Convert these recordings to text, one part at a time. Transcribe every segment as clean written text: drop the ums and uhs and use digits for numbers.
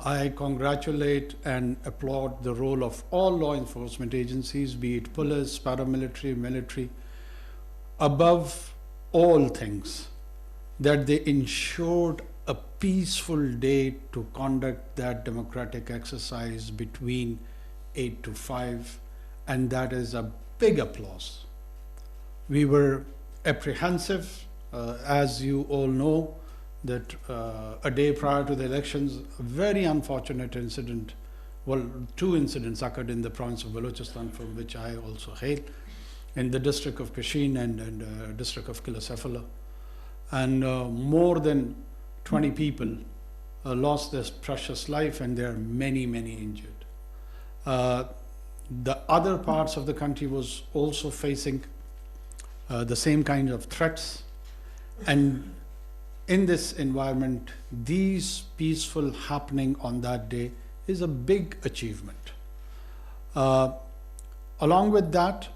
I congratulate and applaud the role of all law enforcement agencies, be it police, paramilitary, military, above all things, that they ensured a peaceful day to conduct that democratic exercise between 8 to 5, and that is a big applause. We were apprehensive, as you all know, that a day prior to the elections, a very unfortunate incident, well, two incidents occurred in the province of Balochistan, from which I also hail, in the district of Pishin and district of Kilasefala. And more than 20 people lost their precious life, and there are many, many injured. The other parts of the country was also facing the same kind of threats. And in this environment, these peaceful happening on that day is a big achievement. Along with that,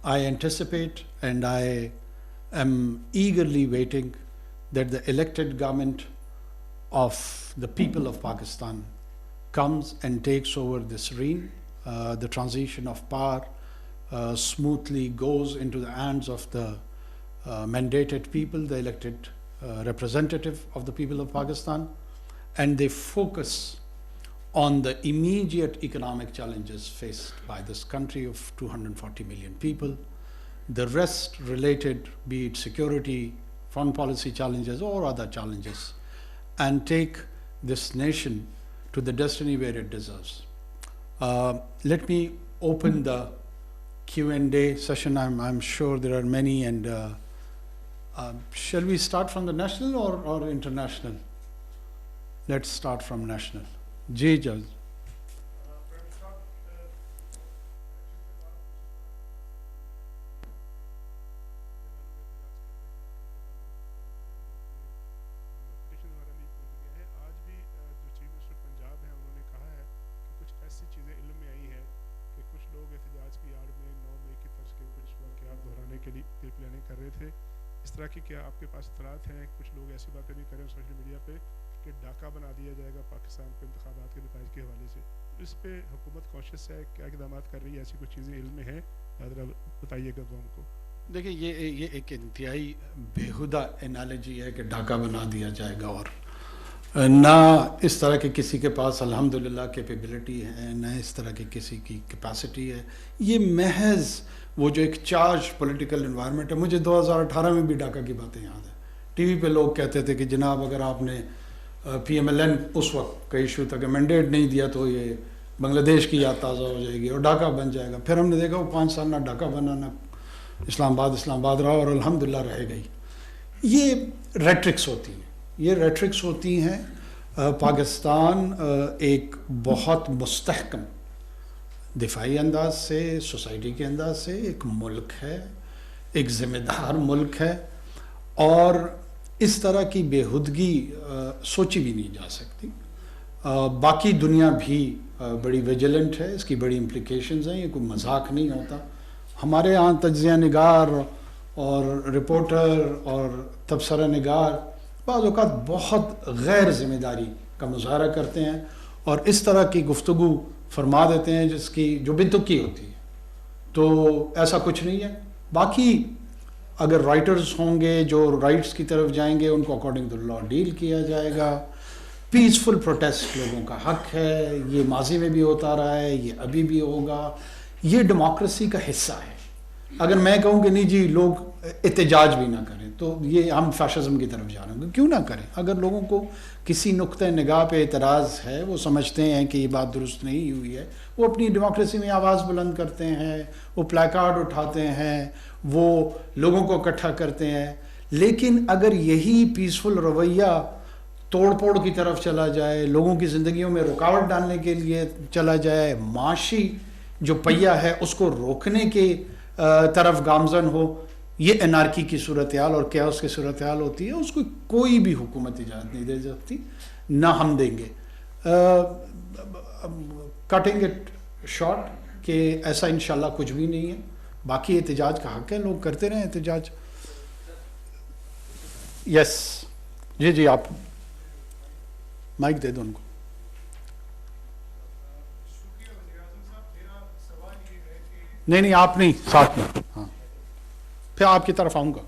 I anticipate and I am eagerly waiting that the elected government of the people of Pakistan comes and takes over this reign. The transition of power smoothly goes into the hands of the mandated people, the elected representative of the people of Pakistan, and they focus on the immediate economic challenges faced by this country of 240 million people. The rest related, be it security, foreign policy challenges, or other challenges, and take this nation to the destiny where it deserves. Let me open the Q&A session. I'm sure there are many, and shall we start from the national or international? Let's start from national. Ji Judge. کہ کیا آپ کے پاس اطلاعات ہیں کچھ لوگ ایسی باتیں بھی کریں سوشل میڈیا پہ کہ ڈاکہ بنا دیا جائے گا پاکستان کو انتخابات کے نتائج کے حوالے سے، اس پہ حکومت کانشیس ہے، کیا اقدامات کر رہی ہے، ایسی کچھ چیزیں علم میں ہیں، ذرا بتائیے گا قوم کو. دیکھیں یہ ایک انتہائی بیہودہ انالوجی ہے کہ ڈاکہ بنا دیا جائے گا، اور نہ اس طرح کے کسی کے پاس الحمدللہ کیپیبلٹی ہے، نہ اس طرح کی کسی کی کیپیسٹی ہے. یہ محض وہ جو ایک چارج پولیٹیکل انوائرمنٹ ہے. مجھے 2018 میں بھی ڈاکہ کی باتیں یاد ہیں. ٹی وی پہ لوگ کہتے تھے کہ جناب اگر آپ نے پی ایم ایل این اس وقت کا ایشو تھا کہ مینڈیٹ نہیں دیا تو یہ بنگلہ دیش کی یاد تازہ ہو جائے گی اور ڈاکہ بن جائے گا. پھر ہم نے دیکھا وہ 5 سال نہ ڈاکہ بنا، نہ اسلام آباد رہا، اور الحمدللہ رہ گئی. یہ ریٹرکس ہوتی ہیں، یہ ریٹرکس ہوتی ہیں. پاکستان ایک بہت مستحکم دفاعی انداز سے، سوسائٹی کے انداز سے ایک ملک ہے، ایک ذمہ دار ملک ہے، اور اس طرح کی بےہودگی سوچی بھی نہیں جا سکتی. باقی دنیا بھی بڑی ویجیلنٹ ہے، اس کی بڑی امپلیکیشنز ہیں، یہ کوئی مذاق نہیں ہوتا. ہمارے ہاں تجزیہ نگار اور رپورٹر اور تبصرہ نگار بعض اوقات بہت غیر ذمہ داری کا مظاہرہ کرتے ہیں اور اس طرح کی گفتگو فرما دیتے ہیں جس کی جو بنتکی ہوتی ہے. تو ایسا کچھ نہیں ہے. باقی اگر رائٹرز ہوں گے جو رائٹس کی طرف جائیں گے، ان کو اکارڈنگ ٹو لا ڈیل کیا جائے گا. پیسفل پروٹیسٹ لوگوں کا حق ہے، یہ ماضی میں بھی ہوتا رہا ہے، یہ ابھی بھی ہوگا. یہ ڈیموکریسی کا حصہ ہے. اگر میں کہوں کہ نہیں جی لوگ احتجاج بھی نہ کریں تو یہ ہم فیشزم کی طرف جا رہے ہیں. کیوں نہ کریں؟ اگر لوگوں کو کسی نقطۂ نگاہ پہ اعتراض ہے، وہ سمجھتے ہیں کہ یہ بات درست نہیں ہوئی ہے، وہ اپنی ڈیموکریسی میں آواز بلند کرتے ہیں، وہ پلیکارڈ اٹھاتے ہیں، وہ لوگوں کو اکٹھا کرتے ہیں. لیکن اگر یہی پیسفل رویہ توڑ پھوڑ کی طرف چلا جائے، لوگوں کی زندگیوں میں رکاوٹ ڈالنے کے لیے چلا جائے، معاشی جو پہیہ ہے اس کو روکنے کے طرف گامزن ہو، یہ انارکی کی صورتحال اور کیاس کی صورتحال ہوتی ہے. اس کو کوئی بھی حکومت اجازت نہیں دے سکتی، نہ ہم دیں گے. کٹنگ اٹ شارٹ کہ ایسا انشاءاللہ کچھ بھی نہیں ہے. باقی احتجاج کا حق ہے، لوگ کرتے رہیں احتجاج. یس جی آپ مائک دے دو ان کو. نہیں آپ نہیں, ساتھ میں. ہاں پھر آپ کی طرف آؤں گا.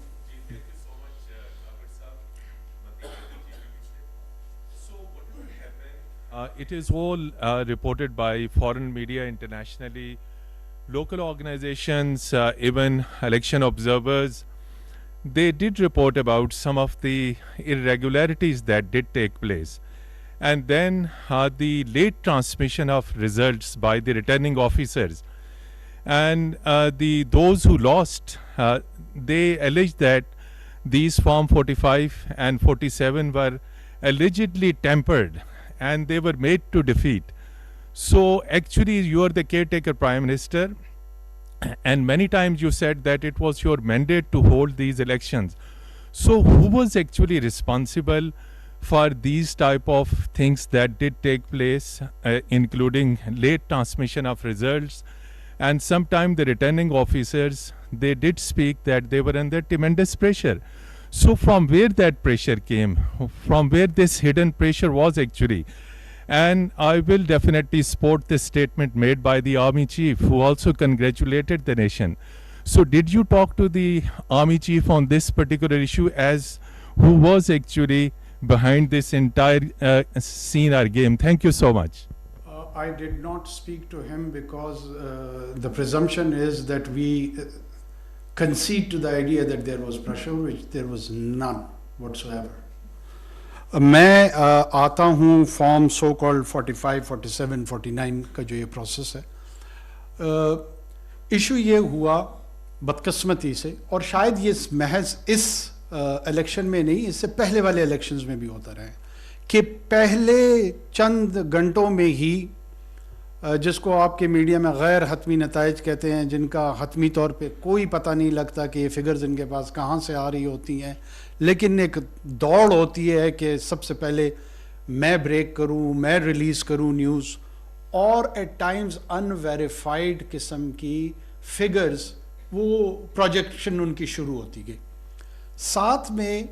It is all reported by foreign media internationally, local organizations, even election observers. They did report about some of the irregularities that did take place. And then the late transmission of results by the returning officers. And those who lost, they alleged that these Form 45 and 47 were allegedly tempered and they were made to defeat. So actually you are the caretaker Prime Minister, and many times you said that it was your mandate to hold these elections. So who was actually responsible for these type of things that did take place, including late transmission of results? And sometimes the returning officers, they did speak that they were under tremendous pressure. So from where that pressure came, from where this hidden pressure was actually. And I will definitely support this statement made by the Army Chief, who also congratulated the nation. So did you talk to the Army Chief on this particular issue, as who was actually behind this entire scene or game? Thank you so much. I did not speak to him because the presumption is that we concede to the idea that there was pressure, which there was none whatsoever. میں آتا ہوں form so called 45, 47, 49 کا جو یہ process ہے. Issue یہ ہوا بدقسمتی سے, اور شاید یہ محض اس الیکشن میں نہیں, اس سے پہلے والے الیکشنز میں بھی ہوتا رہا ہے, کہ پہلے چند گھنٹوں میں ہی جس کو آپ کے میڈیا میں غیر حتمی نتائج کہتے ہیں, جن کا حتمی طور پہ کوئی پتہ نہیں لگتا کہ یہ فگرز ان کے پاس کہاں سے آ رہی ہوتی ہیں, لیکن ایک دوڑ ہوتی ہے کہ سب سے پہلے میں بریک کروں, میں ریلیز کروں نیوز, اور ایٹ ٹائمز ان ویریفائڈ قسم کی فگرز, وہ پروجیکشن ان کی شروع ہوتی گئی. ساتھ میں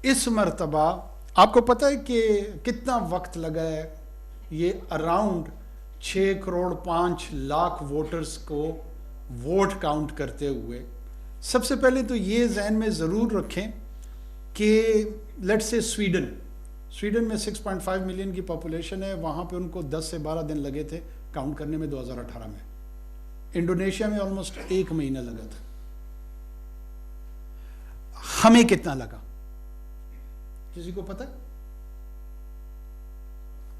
اس مرتبہ آپ کو پتہ ہے کہ کتنا وقت لگا ہے یہ اراؤنڈ 6 کروڑ 5 لاکھ ووٹرز کو ووٹ کاؤنٹ کرتے ہوئے. سب سے پہلے تو یہ ذہن میں ضرور رکھیں کہ لیٹ سے سویڈن میں 6.5 ملین کی پاپولیشن ہے, وہاں پہ ان کو 10 سے 12 دن لگے تھے کاؤنٹ کرنے میں 2018 میں. انڈونیشیا میں آلموسٹ 1 مہینہ لگا تھا. ہمیں کتنا لگا کسی کو پتہ ہے؟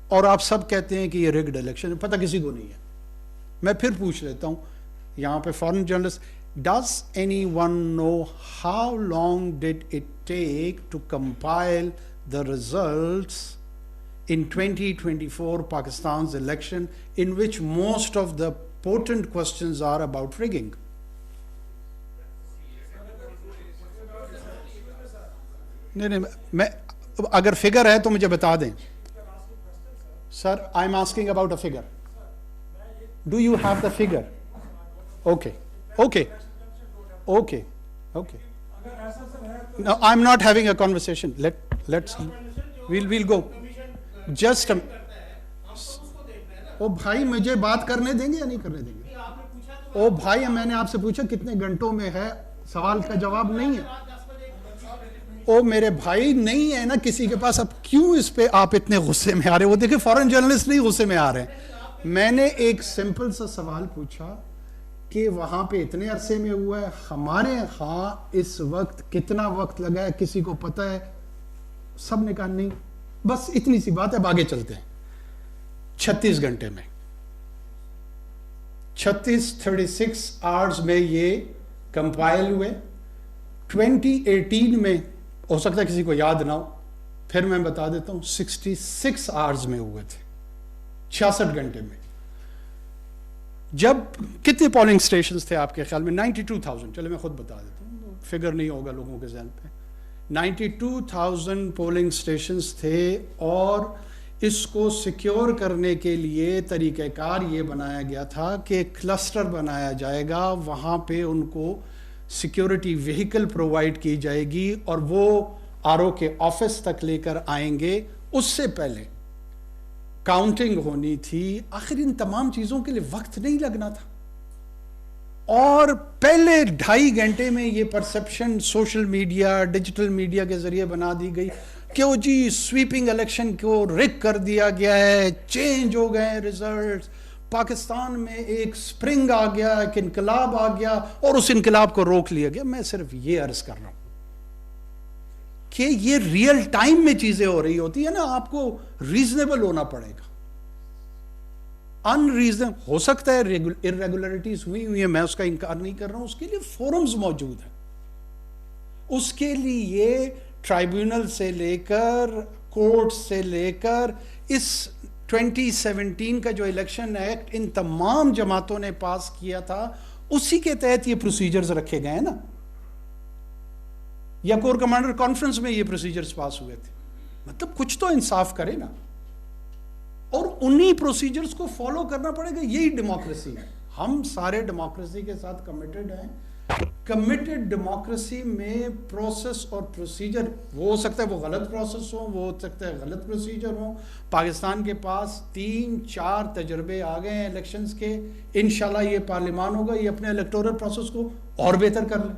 اور آپ سب کہتے ہیں کہ یہ ریگڈ الیکشن ہے, پتہ کسی کو نہیں ہے. میں پھر پوچھ لیتا ہوں یہاں پہ foreign journalist, does anyone know how long did it take to compile the results in 2024 Pakistan's election, in which most of the potent questions are about rigging? نہیں, میں اگر فگر ہے تو مجھے بتا دیں. Sir, I'm asking about a figure. Do you have the figure? Okay. No, I'm not having a conversation. Let's we'll go. Just او بھائی مجھے بات کرنے دیں گے یا نہیں کرنے دیں گے؟ او بھائی میں نے آپ سے پوچھا کتنے گھنٹوں میں ہے, سوال کا جواب نہیں ہے. او میرے بھائی نہیں ہے نا کسی کے پاس, اب کیوں اس پہ آپ اتنے غصے میں آ رہے؟ وہ دیکھیں فورن جرنلسٹ نہیں غصے میں آ رہے ہیں. میں نے ایک سمپل سا سوال پوچھا کہ وہاں پہ اتنے عرصے میں ہوا ہے, ہمارے ہاں اس وقت کتنا وقت لگا ہے کسی کو پتہ ہے؟ سب نے کہا نہیں. بس اتنی سی بات ہے, اب آگے چلتے ہیں. 36 گھنٹے میں 36 آورز میں یہ کمپائل ہوئے. 2018 میں ہو سکتا ہے کسی کو یاد نہ ہو, پھر میں بتا دیتا ہوں, 66 آورز میں ہوئے تھے, 66 گھنٹے میں. جب کتنے پولنگ سٹیشنز تھے آپ کے خیال میں؟ 92,000. چلے میں خود بتا دیتا ہوں, فگر نہیں ہوگا لوگوں کے ذہن پہ. 92,000 پولنگ سٹیشنز تھے, اور اس کو سیکیور کرنے کے لیے طریقہ کار یہ بنایا گیا تھا کہ کلسٹر بنایا جائے گا, وہاں پہ ان کو سیکیورٹی وہیکل پرووائڈ کی جائے گی, اور وہ RO کے آفس تک لے کر آئیں گے. اس سے پہلے کاؤنٹنگ ہونی تھی. آخر ان تمام چیزوں کے لیے وقت نہیں لگنا تھا. और पहले 2.5 घंटे में ये perception social media, digital media के जरिए बना दी गई कि वो जी स्वीपिंग इलेक्शन को रिग कर दिया गया है, चेंज हो गए हैं रिजल्ट्स, पाकिस्तान में एक स्प्रिंग आ गया, एक इनकलाब आ गया और उस इनकलाब को रोक लिया गया। मैं सिर्फ ये अर्ज कर रहा हूं कि ये रियल टाइम में चीजें हो रही होती है ना, आपको रीजनेबल होना पड़ेगा। अनरीजन हो सकता है इरेगुलरिटीज हुई है, मैं उसका इनकार नहीं कर रहा हूं, उसके लिए फोरम्स मौजूद हैं, उसके लिए ट्राइब्यूनल से लेकर कोर्ट से लेकर इस 2017 का जो इलेक्शन एक्ट इन तमाम जमातों ने पास किया था, उसी के तहत ये प्रोसीजर्स रखे गए हैं ना, या कोर कमांडर कॉन्फ्रेंस में ये प्रोसीजर्स पास हुए थे। मतलब कुछ तो इंसाफ करे ना, और उन्हीं प्रोसीजर्स को फॉलो करना पड़ेगा। यही डेमोक्रेसी है। हम सारे डेमोक्रेसी के साथ कमिटेड हैं। कमिटेड डेमोक्रेसी में प्रोसेस और प्रोसीजर, वो हो सकता है वो गलत प्रोसेस हो, वो हो सकता है गलत प्रोसीजर हो। पाकिस्तान के पास 3-4 तजर्बे आ गए हैं इलेक्शंस के, इंशाल्लाह ये पार्लियामान होगा, ये अपने इलेक्टोरल प्रोसेस को और बेहतर कर ले।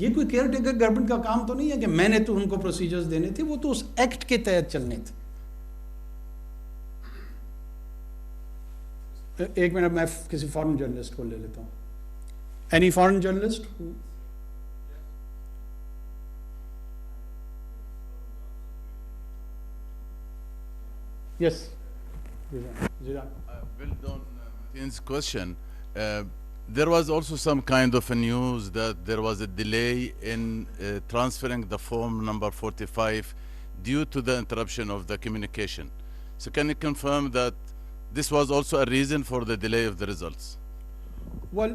ये कोई केयर टेकर गवर्नमेंट का काम तो नहीं है कि मैंने तो उनको प्रोसीजर्स देने थे, वो तो उस एक्ट के तहत चलने थे। एक मिनट, मैं किसी फॉरेन जर्नलिस्ट को ले लेता हूं। Any foreign journalist? Yes, build on Martin's question, there was also some kind of a news that there was a delay in transferring the form number 45 due to the interruption of the communication. So can you confirm that this was also a reason for the delay of the results? Well,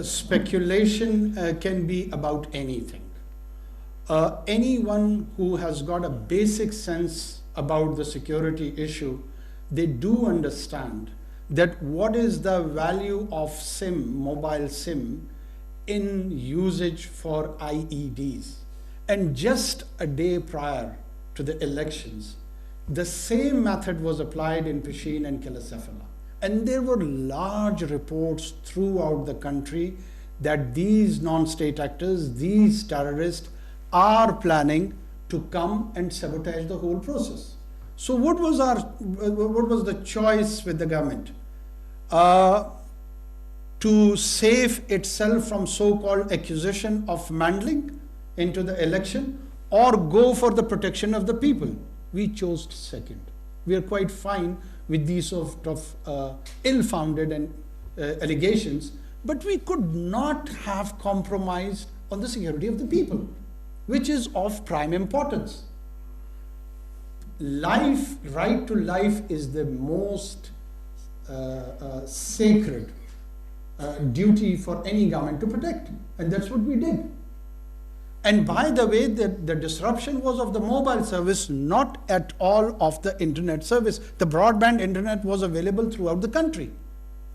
speculation can be about anything. Anyone who has got a basic sense about the security issue, they do understand that what is the value of SIM, mobile SIM, in usage for IEDs. And just a day prior to the elections, the same method was applied in Pishin and Kilisafala. And there were large reports throughout the country that these non-state actors, these terrorists, are planning to come and sabotage the whole process. So what was the choice with the government? To save itself from so-called accusation of meddling into the election, or go for the protection of the people. We chose second. We are quite fine with these sort of ill-founded and allegations, but we could not have compromised on the security of the people, which is of prime importance. Life, right to life, is the most sacred duty for any government to protect, and that's what we did. And by the way, the disruption was of the mobile service, not at all of the internet service. The broadband internet was available throughout the country.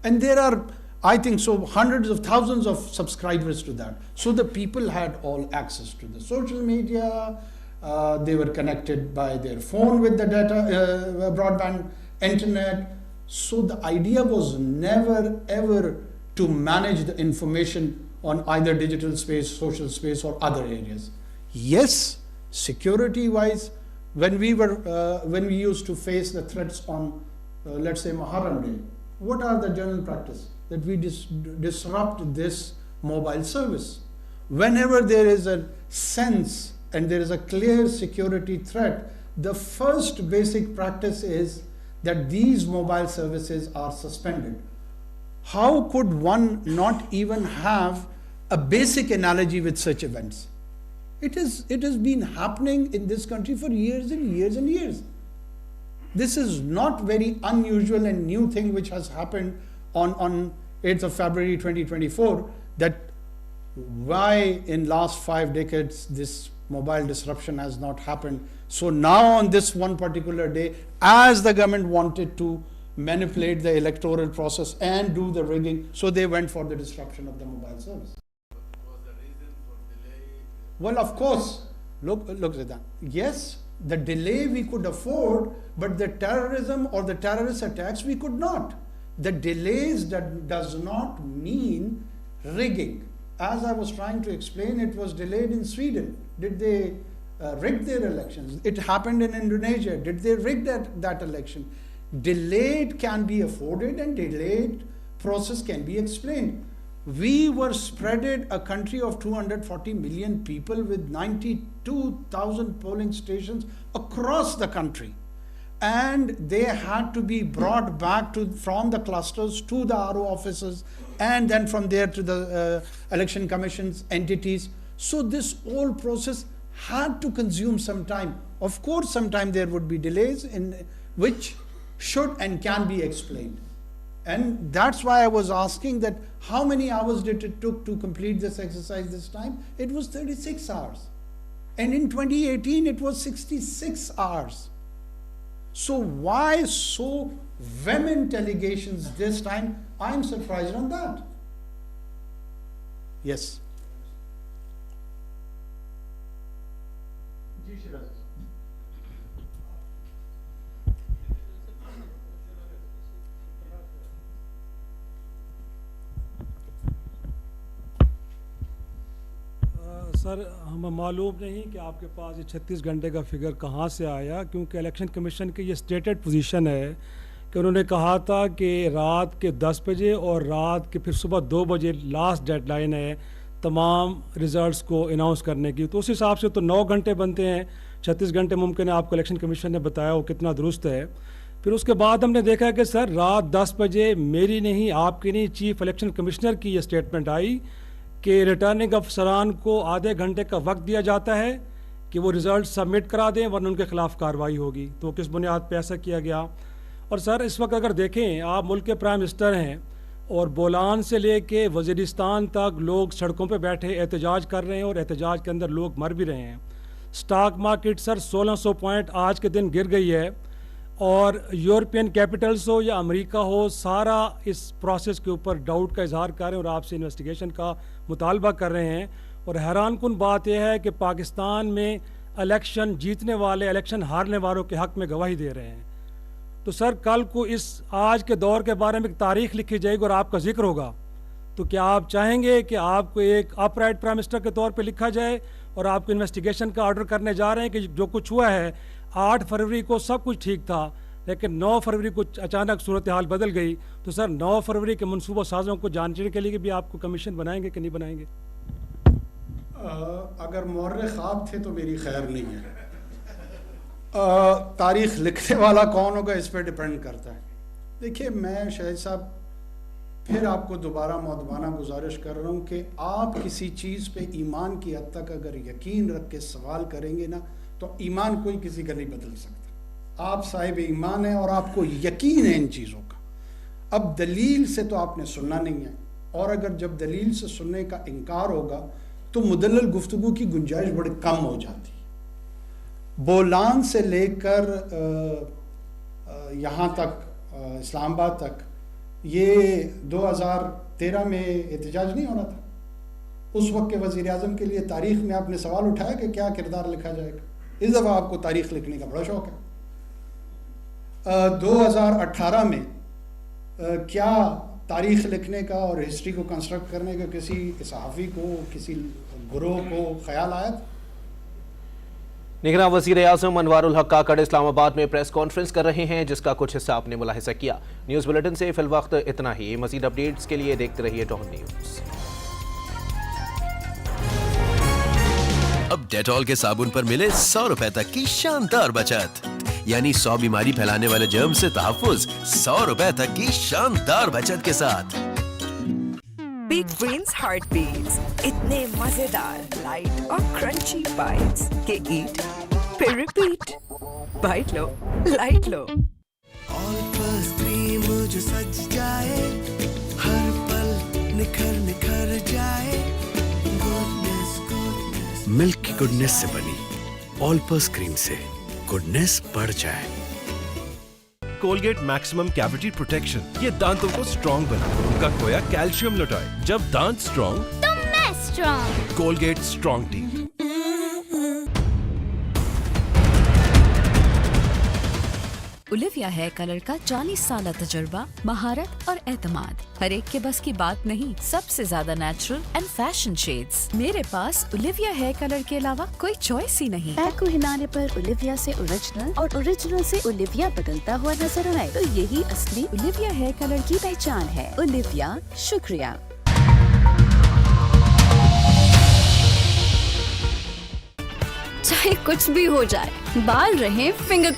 And there are, I think so, hundreds of thousands of subscribers to that. So the people had all access to the social media. They were connected by their phone with the data, broadband internet. So the idea was never ever to manage the information on either digital space, social space, or other areas. Yes, security-wise, when we used to face the threats on, let's say, Muharram Day, what are the general practice? That we disrupt this mobile service. Whenever there is a sense and there is a clear security threat, the first basic practice is that these mobile services are suspended. How could one not even have a basic analogy with such events? It has been happening in this country for years and years and years. This is not very unusual and new thing which has happened on 8th of February 2024, that why in last 5 decades this mobile disruption has not happened. So now on this one particular day, as the government wanted to manipulate the electoral process and do the rigging, so they went for the disruption of the mobile service. Was the reason for delay? Well, of course, look at that. Yes, the delay we could afford, but the terrorism or the terrorist attacks we could not. The delays that does not mean rigging. As I was trying to explain, it was delayed in Sweden. Did they rig their elections? It happened in Indonesia. Did they rig that election? Delayed can be afforded and delayed process can be explained. We were spreaded a country of 240 million people with 92,000 polling stations across the country. And they had to be brought back from the clusters to the RO offices and then from there to the election commission's entities. So this whole process had to consume some time. Of course, sometime there would be delays in which should and can be explained. And that's why I was asking that how many hours did it took to complete this exercise this time? It was 36 hours. And in 2018, it was 66 hours. So why so vehement allegations this time? I'm surprised on that. Yes. سر ہمیں معلوم نہیں کہ آپ کے پاس یہ 36 گھنٹے کا figure کہاں سے آیا، کیونکہ الیکشن کمیشن کی یہ سٹیٹڈ پوزیشن ہے کہ انہوں نے کہا تھا کہ رات کے 10 بجے اور رات کے پھر صبح 2 بجے لاسٹ ڈیڈ لائن ہے تمام ریزلٹس کو اناؤنس کرنے کی. تو اس حساب سے تو 9 گھنٹے بنتے ہیں. 36 گھنٹے ممکن ہے آپ کو الیکشن کمیشن نے بتایا وہ کتنا درست ہے. پھر اس کے بعد ہم نے دیکھا کہ سر رات 10 بجے میری نہیں، آپ کی نہیں، چیف الیکشن کمشنر کی یہ اسٹیٹمنٹ آئی کہ ریٹرننگ افسران کو آدھے گھنٹے کا وقت دیا جاتا ہے کہ وہ رزلٹ سبمٹ کرا دیں ورنہ ان کے خلاف کارروائی ہوگی. تو کس بنیاد پہ ایسا کیا گیا؟ اور سر اس وقت اگر دیکھیں آپ ملک کے پرائم منسٹر ہیں اور بولان سے لے کے وزیرستان تک لوگ سڑکوں پہ بیٹھے احتجاج کر رہے ہیں اور احتجاج کے اندر لوگ مر بھی رہے ہیں. سٹاک مارکیٹ سر 1600 پوائنٹ آج کے دن گر گئی ہے اور یورپین کیپٹلز ہو یا امریکہ ہو سارا اس پروسیس کے اوپر ڈاؤٹ کا اظہار کر رہے ہیں اور آپ سے انویسٹیگیشن کا مطالبہ کر رہے ہیں. اور حیران کن بات یہ ہے کہ پاکستان میں الیکشن جیتنے والے الیکشن ہارنے والوں کے حق میں گواہی دے رہے ہیں. تو سر کل کو اس آج کے دور کے بارے میں ایک تاریخ لکھی جائے گی اور آپ کا ذکر ہوگا تو کیا آپ چاہیں گے کہ آپ کو ایک اپ رائٹ پرائم منسٹر کے طور پہ لکھا جائے اور آپ کو انویسٹیگیشن کا آرڈر کرنے جا رہے ہیں کہ جو کچھ ہوا ہے 8 فروری کو سب کچھ ٹھیک تھا لیکن 9 فروری کو اچانک صورتحال بدل گئی. تو سر 9 فروری کے منصوبہ سازوں کو جانچنے کے لیے بھی آپ کو کمیشن بنائیں گے کہ نہیں بنائیں گے؟ اگر مورخ خواب تھے تو میری خیر نہیں ہے. تاریخ لکھنے والا کون ہوگا اس پہ ڈپینڈ کرتا ہے. دیکھیے میں شاہد صاحب پھر آپ کو دوبارہ مؤدبانہ گزارش کر رہا ہوں کہ آپ کسی چیز پہ ایمان کی حد تک اگر یقین رکھ کے سوال کریں گے نا تو ایمان کوئی کسی کا نہیں بدل سکتا. آپ صاحب ایمان ہیں اور آپ کو یقین ہے ان چیزوں کا. اب دلیل سے تو آپ نے سننا نہیں ہے اور اگر جب دلیل سے سننے کا انکار ہوگا تو مدلل گفتگو کی گنجائش بڑی کم ہو جاتی ہے. بولان سے لے کر یہاں تک اسلام آباد تک یہ 2013 میں احتجاج نہیں ہو رہا تھا. اس وقت کے وزیر اعظم کے لیے تاریخ میں آپ نے سوال اٹھایا کہ کیا کردار لکھا جائے گا. اس دفعہ آپ کو تاریخ لکھنے کا بڑا شوق ہے. 2018 میں کیا تاریخ لکھنے کا اور ہسٹری کو کنسٹرکٹ کرنے کا کسی صحافی کو کسی گروہ کو خیال آیا تھا؟ نگراں وزیر اعظم انوار-ul-Haq کاکڑ اسلام آباد میں پریس کانفرنس کر رہے ہیں جس کا کچھ حصہ آپ نے ملاحظہ کیا. نیوز بلیٹن سے فی الوقت اتنا ہی. مزید اپڈیٹس کے لیے دیکھتے رہیے ڈان نیوز. اب ڈیٹول کے صابن پر ملے 100 روپے تک کی شاندار بچت، یعنی 100 بیماری پھیلانے والے جرم سے تحفظ 100 روپے تک کی شاندار بچت کے ساتھ. بگ گرینز ہارٹ بیٹس اتنے مزیدار لائٹ اور کرنچی بائٹس کہ ایٹ پھر ریپیٹ. بائٹ لو لائٹ لو. آل پلس کریم جو سج جائے ہر پل نکھر نکھر جائے. ملک کی گڈنس سے بنی آل پرس کریم سے گڈنس بڑھ جائے. کولگیٹ میکسیمم کیویٹی پروٹیکشن، یہ دانتوں کو اسٹرانگ بنائے. ان کا کھویا کیلشیم لوٹائے. جب دانت اسٹرانگ تو میں اسٹرانگ. کولگیٹ اسٹرانگ ٹی. ओलिविया हेयर कलर का 40 साल तजुर्बा, महारत और एतमाद। हर एक के बस की बात नहीं, सबसे ज्यादा नेचुरल एंड फैशन शेड्स। मेरे पास ओलिविया हेयर कलर के अलावा कोई चॉइस ही नहीं। पैर को हिलाने पर ओलिविया से ओरिजिनल और ओरिजिनल से ओलिविया बदलता हुआ नजर आए तो यही असली ओलिविया हेयर कलर की पहचान है। ओलिविया, शुक्रिया। चाहे कुछ भी हो जाए, बाल रहे फिंगर